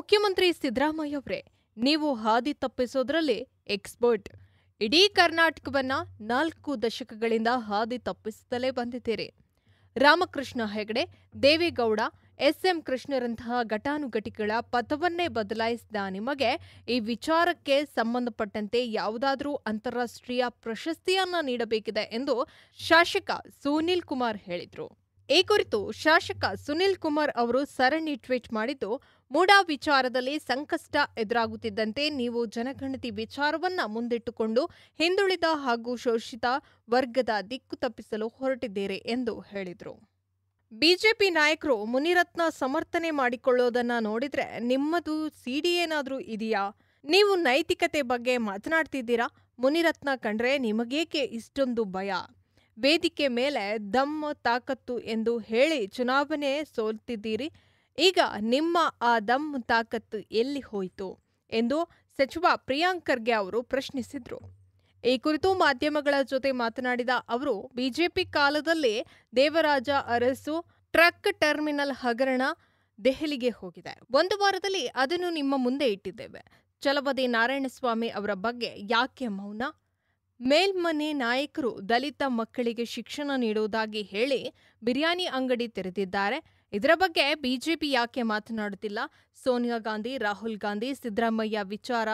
ಮುಖ್ಯಮಂತ್ರಿ ಸಿದ್ದರಾಮಯ್ಯ ಅವರೇ, ನೀವು ಹಾದಿ ತಪ್ಪಿಸೋದ್ರಲ್ಲಿ ಎಕ್ಸ್ಪರ್ಟ್. ಇಡೀ ಕರ್ನಾಟಕವನ್ನ 4 ದಶಕಗಳಿಂದ ಹಾದಿ ತಪ್ಪಿಸುತ್ತಲೇ ಬಂದಿದ್ದೀರಿ. ರಾಮಕೃಷ್ಣ ಹೆಗಡೆ, ದೇವೇಗೌಡ, ಎಸ್.ಎಂ. ಕೃಷ್ಣರಂತಹ ಘಟಾನುಘಟಿಗಳ ಪಥವನ್ನೇ ಬದಲಾಯಿಸಿದ ನಿಮಗೆ ಈ ವಿಚಾರಕ್ಕೆ ಸಂಬಂಧಪಟ್ಟಂತೆ ಯಾವುದಾದರೂ ಅಂತಾರಾಷ್ಟ್ರೀಯ ಪ್ರಶಸ್ತಿಯನ್ನ ನೀಡಬೇಕಿದೆ ಎಂದು ಶಾಸಕ ಸುನೀಲ್ ಕುಮಾರ್ ಹೇಳಿದರು. ಈ ಕುರಿತು ಶಾಸಕ ಸುನೀಲ್ ಕುಮಾರ್ ಅವರು ಸರಣಿ ಟ್ವೀಟ್ ಮಾಡಿದ್ದು, ಮೂಡಾ ವಿಚಾರದಲ್ಲಿ ಸಂಕಷ್ಟ ಎದುರಾಗುತ್ತಿದ್ದಂತೆ ನೀವು ಜನಗಣತಿ ವಿಚಾರವನ್ನ ಮುಂದಿಟ್ಟುಕೊಂಡು ಹಿಂದುಳಿದ ಹಾಗೂ ಶೋಷಿತ ವರ್ಗದ ದಿಕ್ಕು ತಪ್ಪಿಸಲು ಹೊರಟಿದ್ದೀರಿ ಎಂದು ಹೇಳಿದರು. ಬಿಜೆಪಿ ನಾಯಕರು ಮುನಿರತ್ನ ಸಮರ್ಥನೆ ಮಾಡಿಕೊಳ್ಳೋದನ್ನ ನೋಡಿದ್ರೆ ನಿಮ್ಮದು ಸಿಡಿ ಏನಾದ್ರೂ ಇದೆಯಾ? ನೀವು ನೈತಿಕತೆ ಬಗ್ಗೆ ಮಾತನಾಡ್ತಿದ್ದೀರಾ? ಮುನಿರತ್ನ ಕಂಡ್ರೆ ನಿಮಗೇಕೆ ಇಷ್ಟೊಂದು ಭಯ? ವೇದಿಕೆ ಮೇಲೆ ದಮ್ ತಾಕತ್ತು ಎಂದು ಹೇಳಿ ಚುನಾವಣೆ ಸೋಲ್ತಿದ್ದೀರಿ. ಈಗ ನಿಮ್ಮ ಆ ದಮ್ ತಾಕತ್ತು ಎಲ್ಲಿ ಹೋಯಿತು ಎಂದು ಸಚಿವ ಪ್ರಿಯಾಂಕ್ ಖರ್ಗೆ ಅವರು ಪ್ರಶ್ನಿಸಿದ್ರು. ಈ ಕುರಿತು ಮಾಧ್ಯಮಗಳ ಜೊತೆ ಮಾತನಾಡಿದ ಅವರು, ಬಿಜೆಪಿ ಕಾಲದಲ್ಲಿ ದೇವರಾಜ ಅರಸು ಟ್ರಕ್ ಟರ್ಮಿನಲ್ ಹಗರಣ ದೆಹಲಿಗೆ ಹೋಗಿದೆ. 1 ವಾರದಲ್ಲಿ ಅದನ್ನು ನಿಮ್ಮ ಮುಂದೆ ಇಟ್ಟಿದ್ದೇವೆ. ಛಲವಾದಿ ನಾರಾಯಣಸ್ವಾಮಿ ಅವರ ಬಗ್ಗೆ ಯಾಕೆ ಮೌನ? ಮೇಲ್ಮನೆ ನಾಯಕರು ದಲಿತ ಮಕ್ಕಳಿಗೆ ಶಿಕ್ಷಣ ನೀಡುವುದಾಗಿ ಹೇಳಿ ಬಿರಿಯಾನಿ ಅಂಗಡಿ ತೆರೆದಿದ್ದಾರೆ. ಇದರ ಬಗ್ಗೆ ಬಿಜೆಪಿ ಯಾಕೆ ಮಾತನಾಡುತ್ತಿಲ್ಲ? ಸೋನಿಯಾ ಗಾಂಧಿ, ರಾಹುಲ್ ಗಾಂಧಿ, ಸಿದ್ದರಾಮಯ್ಯ ವಿಚಾರ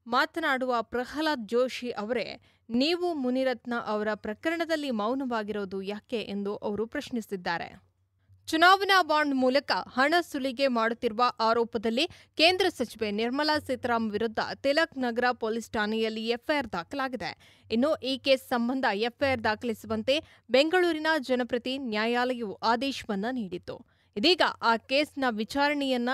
ಮಾತನಾಡುವ ಪ್ರಹ್ಲಾದ್ ಜೋಶಿ ಅವರೇ, ನೀವು ಮುನಿರತ್ನ ಅವರ ಪ್ರಕರಣದಲ್ಲಿ ಮೌನವಾಗಿರೋದು ಯಾಕೆ ಎಂದು ಅವರು ಪ್ರಶ್ನಿಸಿದ್ದಾರೆ. ಚುನಾವಣಾ ಬಾಂಡ್ ಮೂಲಕ ಹಣ ಸುಲಿಗೆ ಮಾಡುತ್ತಿರುವ ಆರೋಪದಲ್ಲಿ ಕೇಂದ್ರ ಸಚಿವೆ ನಿರ್ಮಲಾ ಸೀತಾರಾಮನ್ ವಿರುದ್ಧ ತಿಲಕ್ ನಗರ ಪೊಲೀಸ್ ಠಾಣೆಯಲ್ಲಿ ಎಫ್ಐಆರ್ ದಾಖಲಾಗಿದೆ. ಇನ್ನು ಈ ಕೇಸ್ ಸಂಬಂಧ ಎಫ್ಐಆರ್ ದಾಖಲಿಸುವಂತೆ ಬೆಂಗಳೂರಿನ ಜನಪ್ರತಿ ನ್ಯಾಯಾಲಯವು ಆದೇಶವನ್ನ ನೀಡಿತ್ತು. ಇದೀಗ ಆ ಕೇಸ್ನ ವಿಚಾರಣೆಯನ್ನ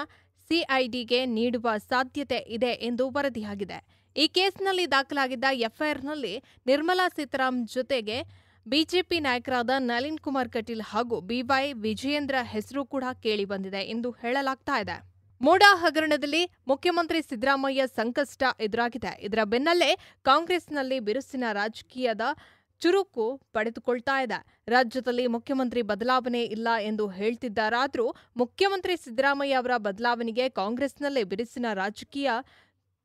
ಸಿಐಡಿಗೆ ನೀಡುವ ಸಾಧ್ಯತೆ ಇದೆ ಎಂದು ವರದಿಯಾಗಿದೆ. ಈ ಕೇಸ್ನಲ್ಲಿ ದಾಖಲಾಗಿದ್ದ ಎಫ್ಐಆರ್ನಲ್ಲಿ ನಿರ್ಮಲಾ ಸೀತಾರಾಮನ್ ಜೊತೆಗೆ ಬಿಜೆಪಿ ನಾಯಕರಾದ ನಳಿನ್ ಕುಮಾರ್ ಕಟೀಲ್ ಹಾಗೂ ಬಿವೈ ವಿಜಯೇಂದ್ರ ಹೆಸರು ಕೂಡ ಕೇಳಿಬಂದಿದೆ ಎಂದು ಹೇಳಲಾಗ್ತಾ ಇದೆ. ಮೂಡಾ ಹಗರಣದಲ್ಲಿ ಮುಖ್ಯಮಂತ್ರಿ ಸಿದ್ದರಾಮಯ್ಯ ಸಂಕಷ್ಟ ಎದುರಾಗಿದೆ. ಇದರ ಬೆನ್ನಲ್ಲೇ ಕಾಂಗ್ರೆಸ್ನಲ್ಲಿ ಬಿರುಸಿನ ರಾಜಕೀಯದ ಚುರುಕು ಪಡೆದುಕೊಳ್ತಾ ಇದೆ. ರಾಜ್ಯದಲ್ಲಿ ಮುಖ್ಯಮಂತ್ರಿ ಬದಲಾವಣೆ ಇಲ್ಲ ಎಂದು ಹೇಳ್ತಿದ್ದಾರಾದ್ರೂ ಮುಖ್ಯಮಂತ್ರಿ ಸಿದ್ದರಾಮಯ್ಯ ಅವರ ಬದಲಾವಣೆಗೆ ಕಾಂಗ್ರೆಸ್ನಲ್ಲೇ ಬಿರುಸಿನ ರಾಜಕೀಯ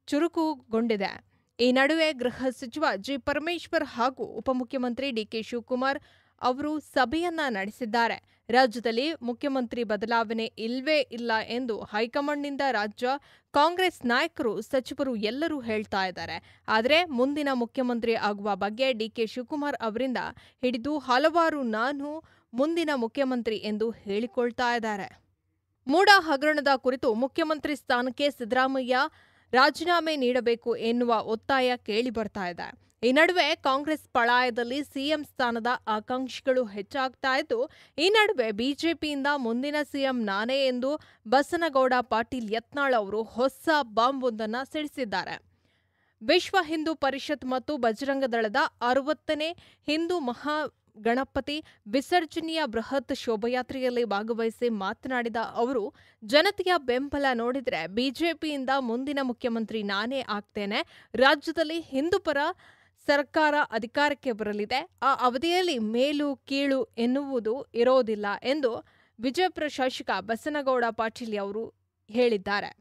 ಚುರುಕುಗೊಂಡಿದೆ. ಈ ನಡುವೆ ಗೃಹ ಸಚಿವ ಜಿ. ಪರಮೇಶ್ವರ್ ಹಾಗೂ ಉಪಮುಖ್ಯಮಂತ್ರಿ ಡಿಕೆ ಶಿವಕುಮಾರ್ ಅವರು ಸಭೆಯನ್ನ ನಡೆಸಿದ್ದಾರೆ. ರಾಜ್ಯದಲ್ಲಿ ಮುಖ್ಯಮಂತ್ರಿ ಬದಲಾವಣೆ ಇಲ್ವೇ ಇಲ್ಲ ಎಂದು ಹೈಕಮಾಂಡ್ನಿಂದ ರಾಜ್ಯ ಕಾಂಗ್ರೆಸ್ ನಾಯಕರು, ಸಚಿವರು ಎಲ್ಲರೂ ಹೇಳ್ತಾ ಇದ್ದಾರೆ. ಆದರೆ ಮುಂದಿನ ಮುಖ್ಯಮಂತ್ರಿ ಆಗುವ ಬಗ್ಗೆ ಡಿಕೆ ಶಿವಕುಮಾರ್ ಅವರಿಂದ ಹಿಡಿದು ಹಲವಾರು ನಾನು ಮುಂದಿನ ಮುಖ್ಯಮಂತ್ರಿ ಎಂದು ಹೇಳಿಕೊಳ್ತಾ ಇದ್ದಾರೆ. ಮೂಡಾ ಹಗರಣದ ಕುರಿತು ಮುಖ್ಯಮಂತ್ರಿ ಸ್ಥಾನಕ್ಕೆ ಸಿದ್ದರಾಮಯ್ಯ ರಾಜೀನಾಮೆ ನೀಡಬೇಕು ಎನ್ನುವ ಒತ್ತಾಯ ಕೇಳಿಬರ್ತಾ ಇದೆ. ಈ ನಡುವೆ ಕಾಂಗ್ರೆಸ್ ಪಳಾಯದಲ್ಲಿ ಸಿಎಂ ಸ್ಥಾನದ ಆಕಾಂಕ್ಷಿಗಳು ಹೆಚ್ಚಾಗ್ತಾ ಇದ್ದು, ಈ ನಡುವೆ ಬಿಜೆಪಿಯಿಂದ ಮುಂದಿನ ಸಿಎಂ ನಾನೇ ಎಂದು ಬಸನಗೌಡ ಪಾಟೀಲ್ ಯತ್ನಾಳ್ ಅವರು ಹೊಸ ಬಾಂಬ್ ಒಂದನ್ನು ಸಿಡಿಸಿದ್ದಾರೆ. ವಿಶ್ವ ಹಿಂದೂ ಪರಿಷತ್ ಮತ್ತು ಬಜರಂಗ ದಳದ 60ನೇ ಹಿಂದೂ ಗಣಪತಿ ವಿಸರ್ಜನೆಯ ಬೃಹತ್ ಶೋಭಾಯಾತ್ರೆಯಲ್ಲಿ ಭಾಗವಹಿಸಿ ಮಾತನಾಡಿದ ಅವರು, ಜನತೆಯ ಬೆಂಬಲ ನೋಡಿದ್ರೆ ಬಿಜೆಪಿಯಿಂದ ಮುಂದಿನ ಮುಖ್ಯಮಂತ್ರಿ ನಾನೇ ಆಗ್ತೇನೆ. ರಾಜ್ಯದಲ್ಲಿ ಹಿಂದೂಪರ ಸರ್ಕಾರ ಅಧಿಕಾರಕ್ಕೆ ಬರಲಿದೆ. ಆ ಅವಧಿಯಲ್ಲಿ ಮೇಲು ಕೀಳು ಎನ್ನುವುದು ಇರೋದಿಲ್ಲ ಎಂದು ವಿಜಯಪುರ ಶಾಸಕ ಬಸನಗೌಡ ಪಾಟೀಲ್ ಅವರು ಹೇಳಿದ್ದಾರೆ.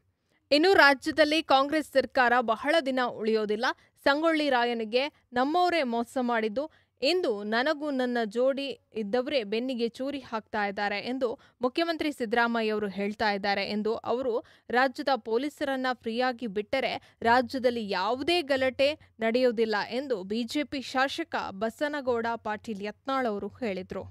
ಇನ್ನು ರಾಜ್ಯದಲ್ಲಿ ಕಾಂಗ್ರೆಸ್ ಸರ್ಕಾರ ಬಹಳ ದಿನ ಉಳಿಯೋದಿಲ್ಲ. ಸಂಗೊಳ್ಳಿ ರಾಯನಿಗೆ ನಮ್ಮವರೇ ಮೋಸ ಮಾಡಿದ್ದು, ಇಂದು ನನಗೂ ನನ್ನ ಜೋಡಿ ಇದ್ದವರೇ ಬೆನ್ನಿಗೆ ಚೂರಿ ಹಾಕ್ತಾ ಇದ್ದಾರೆ ಎಂದು ಮುಖ್ಯಮಂತ್ರಿ ಸಿದ್ದರಾಮಯ್ಯ ಅವರು ಹೇಳ್ತಾ ಇದ್ದಾರೆ ಎಂದು ಅವರು ರಾಜ್ಯದ ಪೊಲೀಸರನ್ನ ಫ್ರೀಯಾಗಿ ಬಿಟ್ಟರೆ ರಾಜ್ಯದಲ್ಲಿ ಯಾವುದೇ ಗಲಾಟೆ ನಡೆಯುವುದಿಲ್ಲ ಎಂದು ಬಿಜೆಪಿ ಶಾಸಕ ಬಸನಗೌಡ ಪಾಟೀಲ್ ಯತ್ನಾಳ್ ಅವರು ಹೇಳಿದರು.